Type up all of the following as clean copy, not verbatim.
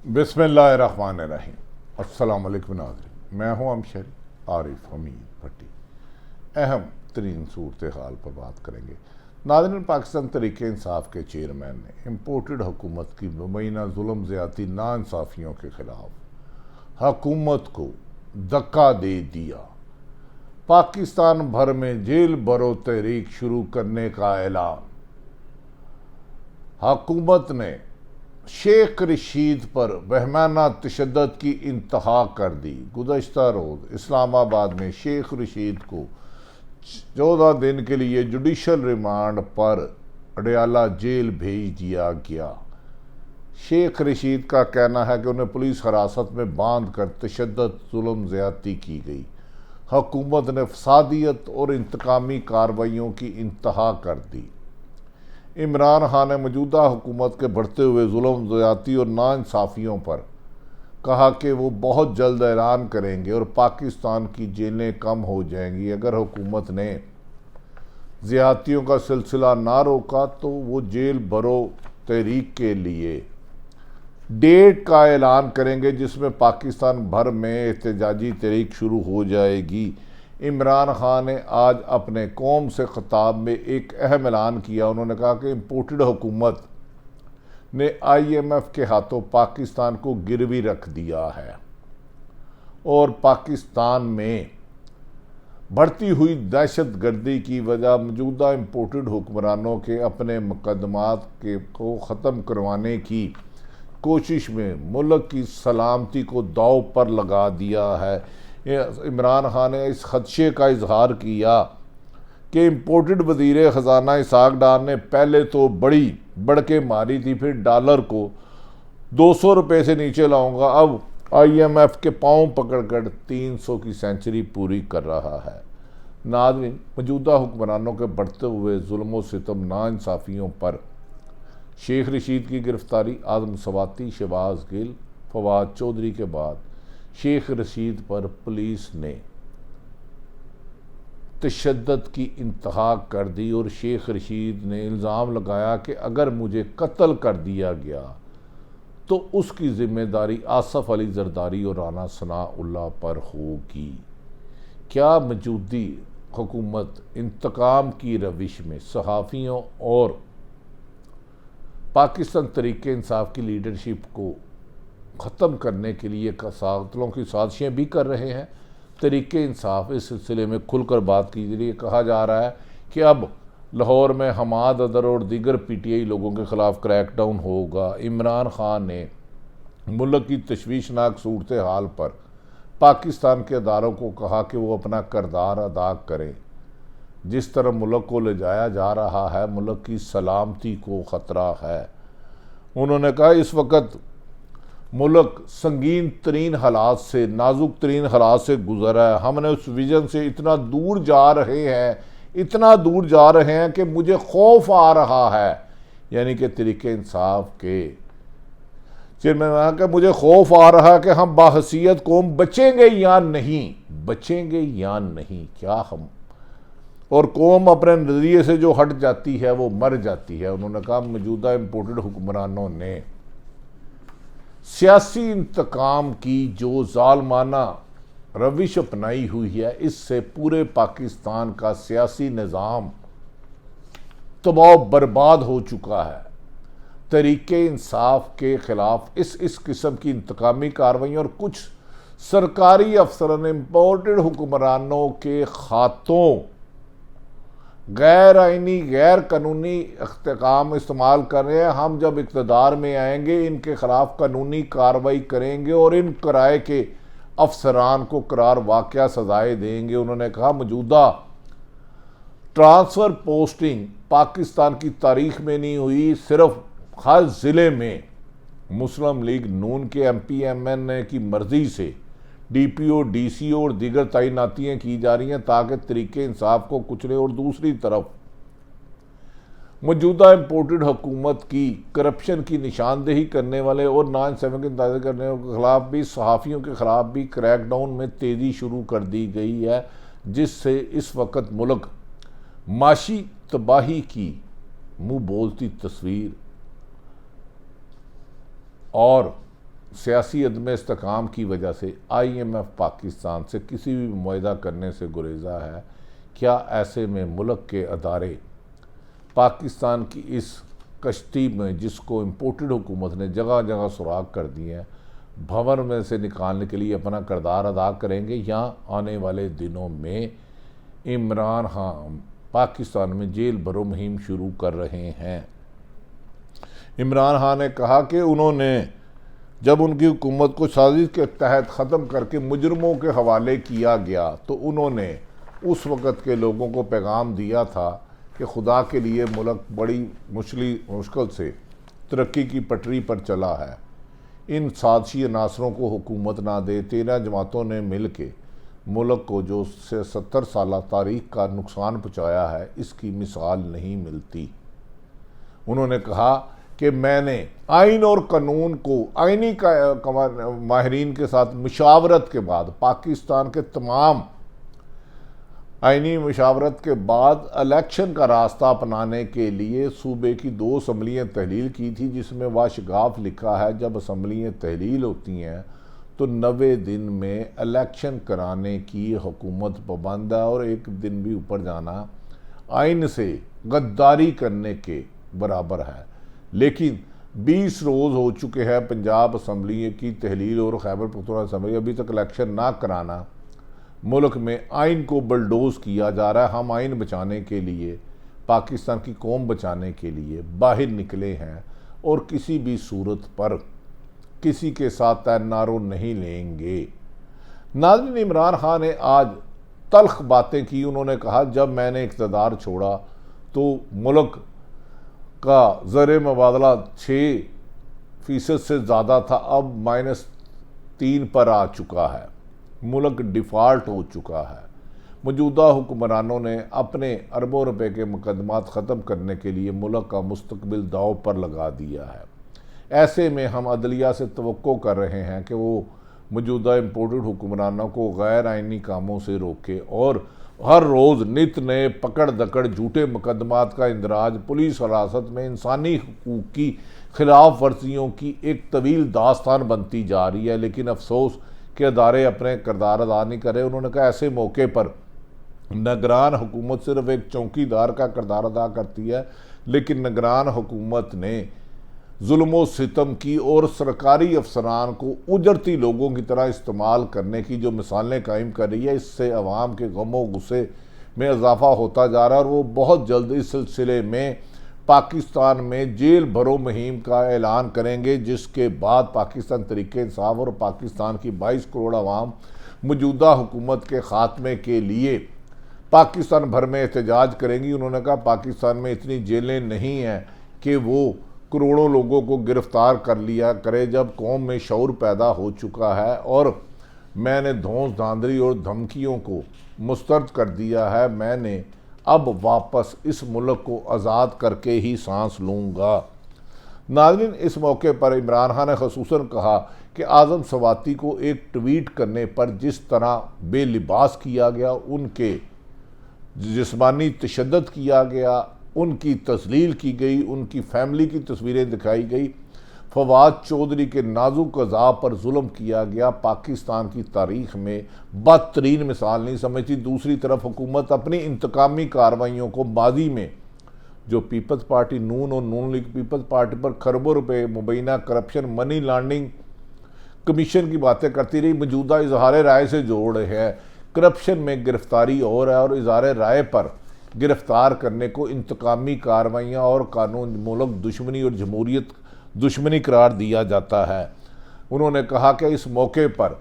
बिस्मिल्लाहिर्रहमानिर्रहीम। अस्सलाम वालेकुम नाज़रीन, मैं हूँ अमशरी आरिफ हमीद भट्टी। अहम तरीन सूरत हाल पर बात करेंगे। नाज़रीन, पाकिस्तान तहरीक इंसाफ के चेयरमैन ने इम्पोर्टेड हुकूमत की मुबैना जुल्म ज़्यादती नाइंसाफ़ियों के ख़िलाफ़ हुकूमत को धक्का दे दिया। पाकिस्तान भर में जेल भरो तहरीक शुरू करने का ऐलान। हुकूमत ने शेख रशीद पर बहमाना तशद्दुद की इंतहा कर दी। गुज़श्ता रोज़ इस्लामाबाद में शेख रशीद को 14 दिन के लिए जुडिशल रिमांड पर अडयाला जेल भेज दिया गया। शेख रशीद का कहना है कि उन्हें पुलिस हिरासत में बांध कर तशद्दुद जुल्म ज़्यादती की गई। हुकूमत ने फसादियत और इंतकामी कार्रवाइयों की इंतहा कर दी। इमरान खान ने मौजूदा हुकूमत के बढ़ते हुए जुल्म ज़्यादती और नाइंसाफ़ियों पर कहा कि वो बहुत जल्द ऐलान करेंगे और पाकिस्तान की जेलें कम हो जाएंगी। अगर हुकूमत ने ज़्यादतियों का सिलसिला ना रोका तो वो जेल भरो तहरीक के लिए डेट का ऐलान करेंगे, जिसमें पाकिस्तान भर में एहतजाजी तहरीक शुरू हो जाएगी। इमरान खान ने आज अपने कौम से खिताब में एक अहम ऐलान किया। उन्होंने कहा कि इम्पोर्टेड हुकूमत ने IMF के हाथों पाकिस्तान को गिरवी रख दिया है और पाकिस्तान में बढ़ती हुई दहशत गर्दी की वजह मौजूदा इम्पोर्टेड हुक्मरानों के अपने मुकदमात को ख़त्म करवाने की कोशिश में मुल्क की सलामती को दांव पर लगा दिया है। इमरान खान ने इस खदशे का इजहार किया कि इम्पोर्टेड वज़ीर ख़जाना इसहाक डार ने पहले तो बड़ी बढ़के मारी थी, फिर डॉलर को 200 रुपये से नीचे लाऊंगा, अब IMF के पाँव पकड़कर 300 की सेंचुरी पूरी कर रहा है। नाज़रीन, मौजूदा हुक्मरानों के बढ़ते हुए जुल्म सितम नाइंसाफ़ियों पर शेख रशीद की गिरफ्तारी, आज़म सवाती, शहबाज गिल, फवाद चौधरी के बाद शेख रशीद पर पुलिस ने तशद्दुद की इंतहा कर दी और शेख रशीद ने इल्ज़ाम लगाया कि अगर मुझे कत्ल कर दिया गया तो उसकी ज़िम्मेदारी आसफ़ अली जरदारी और राना सनाउल्लाह पर होगी। क्या मौजूदी हुकूमत इंतकाम की रविश में सहाफ़ियों और पाकिस्तान तहरीक इंसाफ की लीडरशिप को ख़त्म करने के लिए कातलों की साजिशें भी कर रहे हैं? तहरीक इंसाफ इस सिलसिले में खुलकर बात कीजिए। कहा जा रहा है कि अब लाहौर में हमाद अदर और दीगर PTI लोगों के ख़िलाफ़ क्रैकडाउन होगा। इमरान खान ने मुल्क की तशवीशनाक सूरत हाल पर पाकिस्तान के अदारों को कहा कि वो अपना किरदार अदा करें। जिस तरह मुल्क को ले जाया जा रहा है, मुल्क की सलामती को ख़तरा है। उन्होंने कहा इस वक्त मुल्क संगीन तरीन हालात से, नाजुक तरीन हालात से गुजर है। हमने उस विजन से इतना दूर जा रहे हैं कि मुझे खौफ आ रहा है। यानी कि तहरीक इंसाफ के चेयरमैन कि मुझे खौफ आ रहा है कि हम बाहसीयत कौम बचेंगे या नहीं। क्या हम और कौम अपने नज़रिए से जो हट जाती है वो मर जाती है। उन्होंने कहा मौजूदा इम्पोर्टेड हुक्मरानों ने सियासी इंतकाम की जो जालमाना रविश अपनाई हुई है, इससे पूरे पाकिस्तान का सियासी निज़ाम तबाह बर्बाद हो चुका है। तहरीक इंसाफ के ख़िलाफ़ इस किस्म की इंतकामी कार्रवाई और कुछ सरकारी अफसरान इम्पोर्टेड हुक्मरानों के खातों गैर आइनी गैर कानूनी इख्तिकाम इस्तेमाल कर रहे हैं। हम जब इक़्तिदार में आएंगे इनके ख़िलाफ़ कानूनी कार्रवाई करेंगे और इन किराए के अफसरान को करार वाक़या सजाएँ देंगे। उन्होंने कहा मौजूदा ट्रांसफ़र पोस्टिंग पाकिस्तान की तारीख़ में नहीं हुई। सिर्फ हर ज़िले में मुस्लिम लीग नून के MP MN की मर्ज़ी से DPO DCO और दीगर तैनातियाँ की जा रही हैं ताकि तहरीक इंसाफ को कुचले। और दूसरी तरफ मौजूदा इम्पोर्टेड हुकूमत की करप्शन की निशानदेही करने वाले और नाइंसाफ़ी की इंतहा करने के ख़िलाफ़ भी, सहाफ़ियों के ख़िलाफ़ भी क्रैकडाउन में तेज़ी शुरू कर दी गई है, जिससे इस वक्त मुल्क माशी तबाही की मुँह बोलती तस्वीर और सियासी अदम इस्तेकाम की वजह से IMF पाकिस्तान से किसी भी मुआहदा करने से गुरेजा है। क्या ऐसे में मुल्क के अदारे पाकिस्तान की इस कश्ती में, जिसको इम्पोर्टेड हुकूमत ने जगह जगह सुराग कर दिए हैं, भंवर में से निकालने के लिए अपना किरदार अदा करेंगे, या आने वाले दिनों में इमरान खान पाकिस्तान में जेल भरो मुहिम शुरू कर रहे हैं? इमरान खान ने कहा कि उन्होंने जब उनकी हुकूमत को साजिश के तहत ख़त्म करके मुजरमों के हवाले किया गया तो उन्होंने उस वक़्त के लोगों को पैगाम दिया था कि खुदा के लिए मुल्क बड़ी मुश्किल से तरक्की की पटरी पर चला है, इन साजिशी अनासरों को हुकूमत ना दे। 13 जमातों ने मिल के मुल्क को जो 70 साल तारीख का नुकसान पहुँचाया है, इसकी मिसाल नहीं मिलती। उन्होंने कहा कि मैंने आइन और कानून को आइनी माहिरीन के साथ मुशावरत के बाद, पाकिस्तान के तमाम आइनी मुशावरत के बाद इलेक्शन का रास्ता अपनाने के लिए सूबे की 2 असम्बलियाँ तहलील की थी, जिसमें वाशगाफ लिखा है जब असम्बलियाँ तहलील होती हैं तो 90 दिन में इलेक्शन कराने की हुकूमत पाबंद है, और एक दिन भी ऊपर जाना आइन से गद्दारी करने के बराबर है। लेकिन 20 रोज़ हो चुके हैं पंजाब असम्बली की तहलील और खैबर पख्तूनख्वा असम्बली, अभी तक इलेक्शन ना कराना। मुल्क में आइन को बलडोज किया जा रहा है। हम आइन बचाने के लिए, पाकिस्तान की कौम बचाने के लिए बाहर निकले हैं और किसी भी सूरत पर किसी के साथ तैनारो नहीं लेंगे। नाज़रीन, इमरान खान ने आज तल्ख बातें की। उन्होंने कहा जब मैंने इक़्तिदार छोड़ा तो मुल्क का ज़र मुबादला 6% से ज़्यादा था, अब -3 पर आ चुका है। मुल्क डिफ़ॉल्ट हो चुका है। मौजूदा हुक्मरानों ने अपने अरबों रुपए के मुकदमात ख़त्म करने के लिए मुल्क का मुस्तकबिल दाव पर लगा दिया है। ऐसे में हम अदलिया से तवक्को कर रहे हैं कि वो मौजूदा इम्पोर्टेड हुक्मरानों को गैर आइनी कामों से रोके और हर रोज़ नित नए पकड़ दकड़ झूठे मुकदमात का इंदराज, पुलिस हिरासत में इंसानी हकूक़ की खिलाफ वर्जियों की एक तवील दास्तान बनती जा रही है। लेकिन अफसोस के अदारे अपने किरदार अदा नहीं कर रहे। उन्होंने कहा ऐसे मौके पर निगरान हुकूमत सिर्फ एक चौकीदार का किरदार अदा करती है, लेकिन निगरान हुकूमत ने जुल्म सितम की और सरकारी अफसरान को उजरती लोगों की तरह इस्तेमाल करने की जो मिसालें कायम कर रही है, इससे अवाम के गमो गुस्से में इजाफा होता जा रहा है। और वो बहुत जल्द इस सिलसिले में पाकिस्तान में जेल भरो मुहिम का ऐलान करेंगे, जिसके बाद पाकिस्तान तरीके इंसाफ और पाकिस्तान की 22 करोड़ आवाम मौजूदा हुकूमत के ख़ात्मे के लिए पाकिस्तान भर में एहतजाज करेंगी। उन्होंने कहा पाकिस्तान में इतनी जेलें नहीं हैं कि वो करोड़ों लोगों को गिरफ्तार कर लिया करे, जब कौम में शऊर पैदा हो चुका है और मैंने धौंस धांधली और धमकियों को मुस्तरद कर दिया है। मैंने अब वापस इस मुल्क को आज़ाद करके ही सांस लूँगा। नाज़रीन, इस मौके पर इमरान खान ने ख़ुसूसन कहा कि आज़म सवाती को एक ट्वीट करने पर जिस तरह बेलिबास किया गया, उनके जिस्मानी तशद्दुद किया गया, उनकी तस्लील की गई, उनकी फैमिली की तस्वीरें दिखाई गई, फवाद चौधरी के नाजुक अज़ा पर जुल्म किया गया, पाकिस्तान की तारीख़ में बदतरीन मिसाल नहीं समझती। दूसरी तरफ हुकूमत अपनी इंतकामी कार्रवाइयों को माजी में जो पीपल्स पार्टी नून और नून लीग पीपल्स पार्टी पर खरबों रुपए मुबैना करप्शन, मनी लॉन्ड्रिंग कमीशन की बातें करती रही, मौजूदा इजहार राय से जोड़ रहे हैं। करप्शन में गिरफ्तारी और इजहार राय पर गिरफ्तार करने को इंतकामी कार्रवाइयाँ और कानून मुल्क दुश्मनी और जमहूरियत दुश्मनी करार दिया जाता है। उन्होंने कहा कि इस मौके पर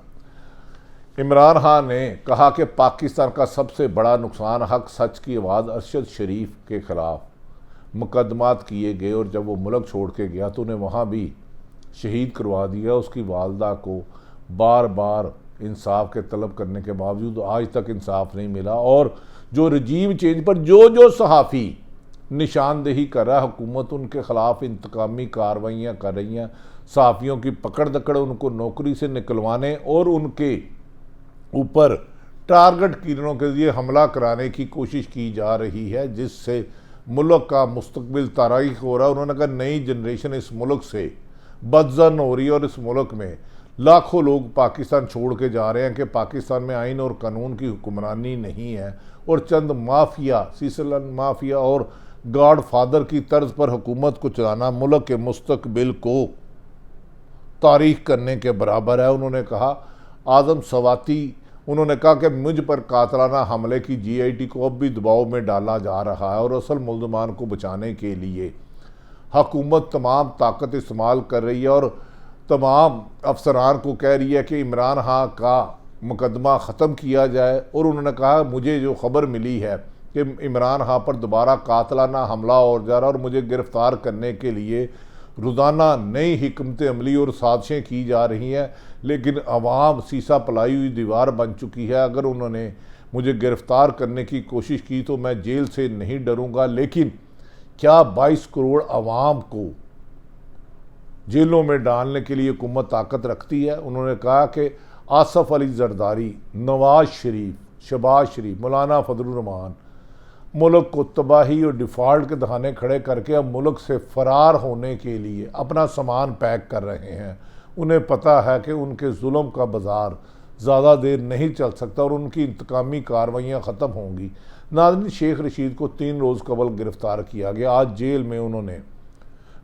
इमरान खान ने कहा कि पाकिस्तान का सबसे बड़ा नुकसान हक सच की आवाज़ अरशद शरीफ के ख़िलाफ़ मुकदमात किए गए, और जब वो मुल्क छोड़ के गया तो उन्हें वहाँ भी शहीद करवा दिया। उसकी वालदा को बार बार इंसाफ के तलब करने के बावजूद आज तक इंसाफ नहीं मिला, और जो रजीम चेंज पर जो सहाफ़ी निशानदेही कर रहा है, हुकूमत उनके ख़िलाफ़ इंतकामी कार्रवाइयाँ कर रही हैं। सहाफ़ियों की पकड़ दकड़, उनको नौकरी से निकलवाने और उनके ऊपर टारगेट किरणों के लिए हमला कराने की कोशिश की जा रही है, जिससे मुल्क का मुस्तकबिल तारीख हो रहा है। उन्होंने कहा नई जनरेशन इस मुल्क से बदजन हो रही है और इस मुल्क में लाखों लोग पाकिस्तान छोड़ के जा रहे हैं कि पाकिस्तान में आइन और कानून की हुक्मरानी नहीं है और चंद माफिया, सीसलन माफिया और गॉड फादर की तर्ज पर हुकूमत को चलाना मुल्क के मुस्तकबिल को तारीख करने के बराबर है। उन्होंने कहा आदम सवाती, उन्होंने कहा कि मुझ पर कातलाना हमले की GIT को अब भी दबाव में डाला जा रहा है और असल मुल्ज़मान को बचाने के लिए हुकूमत तमाम ताकत इस्तेमाल कर रही है और तमाम अफसरान को कह रही है कि इमरान खान का मुकदमा ख़त्म किया जाए। और उन्होंने कहा मुझे जो खबर मिली है कि इमरान खान पर दोबारा कातलाना हमला हो जा रहा है और मुझे गिरफ़्तार करने के लिए रोज़ाना नई हिकमत अमली और साजिशें की जा रही हैं, लेकिन अवाम सीसा पलाई हुई दीवार बन चुकी है। अगर उन्होंने मुझे गिरफ़्तार करने की कोशिश की तो मैं जेल से नहीं डरूंगा, लेकिन क्या 22 करोड़ अवाम को जेलों में डालने के लिए हुकूमत ताकत रखती है? उन्होंने कहा कि आसफ अली जरदारी, नवाज शरीफ, शहबाज शरीफ, मौलाना फजलुर रहमान मुल्क को तबाही और डिफ़ॉल्ट के दहाने खड़े करके अब मुल्क से फ़रार होने के लिए अपना सामान पैक कर रहे हैं। उन्हें पता है कि उनके जुल्म का बाज़ार ज़्यादा देर नहीं चल सकता और उनकी इंतकामी कार्रवाइयाँ ख़त्म होंगी। नाज़रीन, शेख रशीद को 3 रोज़ कबल गिरफ़्तार किया गया। आज जेल में उन्होंने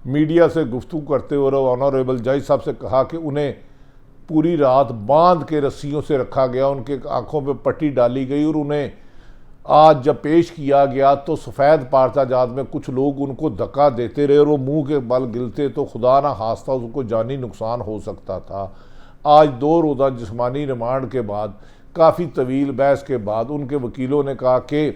मीडिया से गुफ्तगू करते हुए ऑनरेबल जज साहब से कहा कि उन्हें पूरी रात बांध के रस्सियों से रखा गया, उनके आँखों पर पट्टी डाली गई और उन्हें आज जब पेश किया गया तो सफ़ेद पार्चाजात में कुछ लोग उनको धक्का देते रहे और वो मुंह के बल गिलते तो खुदा ना खास्ता उसको जानी नुकसान हो सकता था। आज 2 रोज़ा जिस्मानी रिमांड के बाद काफ़ी तवील बहस के बाद उनके वकीलों ने कहा कि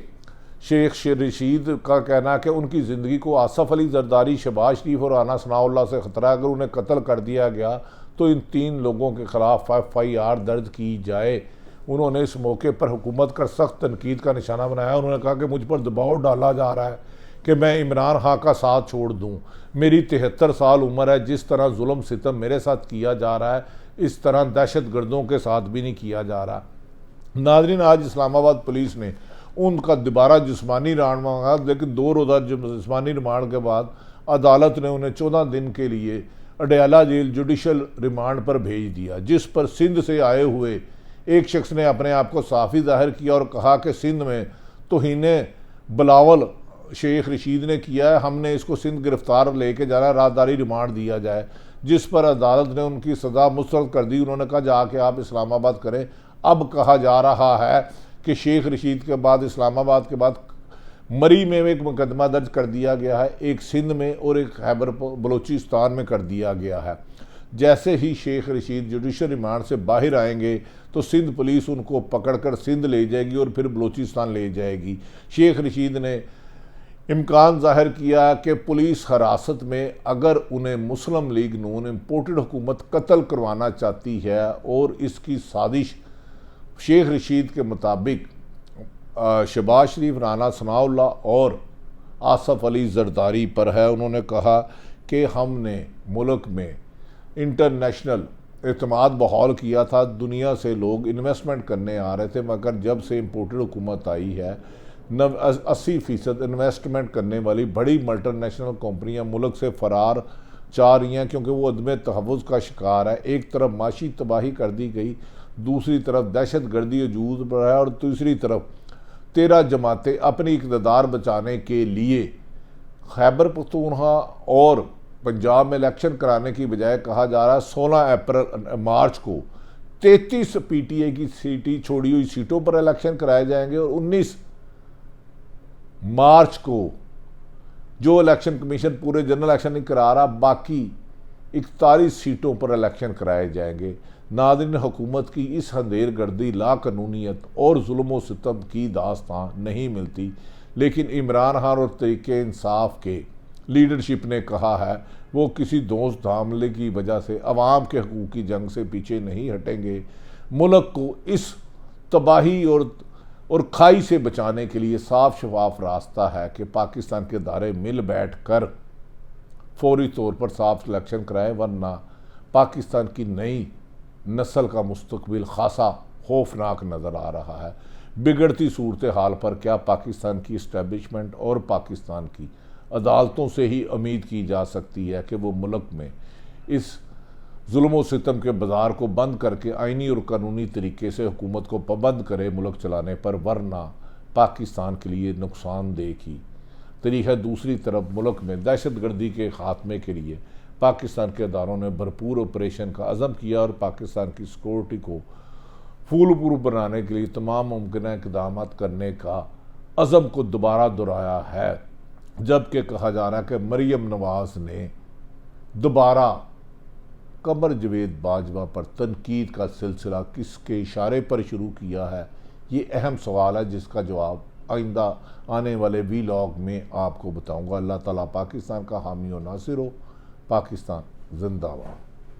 शेख रशीद का कहना है कि उनकी ज़िंदगी को आसफ अली जरदारी, शहबाज शरीफ और राना सनाउल्लाह से ख़तरा, अगर उन्हें कत्ल कर दिया गया तो इन 3 लोगों के ख़िलाफ़ FIR दर्ज की जाए। उन्होंने इस मौके पर हुकूमत का सख्त तनकीद का निशाना बनाया। उन्होंने कहा कि मुझ पर दबाव डाला जा रहा है कि मैं इमरान खान का साथ छोड़ दूं। मेरी 73 साल उम्र है, जिस तरह जुल्म सितम मेरे साथ किया जा रहा है इस तरह दहशत गर्दों के साथ भी नहीं किया जा रहा। नाज़रीन, आज इस्लामाबाद पुलिस ने उनका दोबारा जिस्मानी रिमांड मांगा, लेकिन 2 रोज़ा जिस्मानी रिमांड के बाद अदालत ने उन्हें 14 दिन के लिए अडयाला जेल जुडिशल रिमांड पर भेज दिया, जिस पर सिंध से आए हुए एक शख्स ने अपने आप को साफ़ी जाहिर किया और कहा कि सिंध में तौहीने बिलावल शेख रशीद ने किया है, हमने इसको सिंध गिरफ़्तार लेके जाना है, राहदारी रिमांड दिया जाए, जिस पर अदालत ने उनकी सज़ा मुस्तरद कर दी। उन्होंने कहा जाके आप इस्लामाबाद करें। अब कहा जा रहा है कि शेख रशीद के बाद इस्लामाबाद के बाद मरी में एक मुकदमा दर्ज कर दिया गया है, एक सिंध में और एक खैबर बलोचिस्तान में कर दिया गया है। जैसे ही शेख रशीद जुडिशल रिमांड से बाहर आएंगे तो सिंध पुलिस उनको पकड़कर सिंध ले जाएगी और फिर बलोचिस्तान ले जाएगी। शेख रशीद ने इम्कान जाहिर किया कि पुलिस हिरासत में अगर उन्हें मुस्लिम लीग नून इम्पोर्टेड हुकूमत कत्ल करवाना चाहती है और इसकी साजिश शेख रशीद के मुताबिक शहबाज शरीफ, राना सनाउल्लाह और आसफ अली जरदारी पर है। उन्होंने कहा कि हमने मुल्क में इंटरनेशनल एतमाद बहाल किया था, दुनिया से लोग इन्वेस्टमेंट करने आ रहे थे, मगर जब से इम्पोर्टेड हुकूमत आई है 80% इन्वेस्टमेंट करने वाली बड़ी मल्टीनेशनल कंपनियां मुल्क से फ़रार चाह रही हैं क्योंकि वो अदम तहफ़्फ़ुज़ का शिकार है। एक तरफ माशी तबाही कर दी गई, दूसरी तरफ दहशत गर्दी वजूद पर है और तीसरी तरफ 13 जमातें अपनी इक़्तिदार बचाने के लिए खैबर पख्तूनख्वा और पंजाब में इलेक्शन कराने की बजाय कहा जा रहा है 16 मार्च को 33 PTI की सीटें छोड़ी हुई सीटों पर इलेक्शन कराए जाएंगे और 19 मार्च को जो इलेक्शन कमीशन पूरे जनरल इलेक्शन नहीं करा रहा, बाकी 41 सीटों पर इलेक्शन कराए जाएंगे। नाज़रीन, हुकूमत की इस अंधेर गर्दी, लाकानूनीत और जुल्म व सितम की दास्तान नहीं मिलती, लेकिन इमरान खान और तरीके इंसाफ के लीडरशिप ने कहा है वो किसी दोस्त धामले की वजह से अवाम के हकूक़ की जंग से पीछे नहीं हटेंगे। मुल्क को इस तबाही और खाई से बचाने के लिए साफ शफाफ रास्ता है कि पाकिस्तान के दायरे मिल बैठ कर फौरी तौर पर साफ इलेक्शन कराएं, वरना पाकिस्तान की नई नस्ल का मुस्तकबिल खासा खौफनाक नज़र आ रहा है। बिगड़ती सूरत हाल पर क्या पाकिस्तान की इस्टेब्लिशमेंट और पाकिस्तान की अदालतों से ही उम्मीद की जा सकती है कि वो मुल्क में इस जुल्म सितम के बाजार को बंद करके आइनी और कानूनी तरीके से हुकूमत को पाबंद करे मुल्क चलाने पर, वरना पाकिस्तान के लिए नुकसानदेह की तरीका। दूसरी तरफ मुल्क में दहशत गर्दी के खात्मे के लिए पाकिस्तान के अदारों ने भरपूर ऑपरेशन का अज़म किया और पाकिस्तान की सिक्योरिटी को फूल प्रूफ बनाने के लिए तमाम मुमकिन इक़दाम करने का अज़म को दोबारा दोहराया है। जबकि कहा जा रहा है कि मरीम नवाज़ ने दोबारा कमर जवेद बाजवा पर तनकीद का सिलसिला किसके इशारे पर शुरू किया है, ये अहम सवाल है जिसका जवाब आइंदा आने वाले वीलॉग में आपको बताऊंगा। अल्लाह ताला पाकिस्तान का हामी और नासिर हो। पाकिस्तान जिंदाबाद।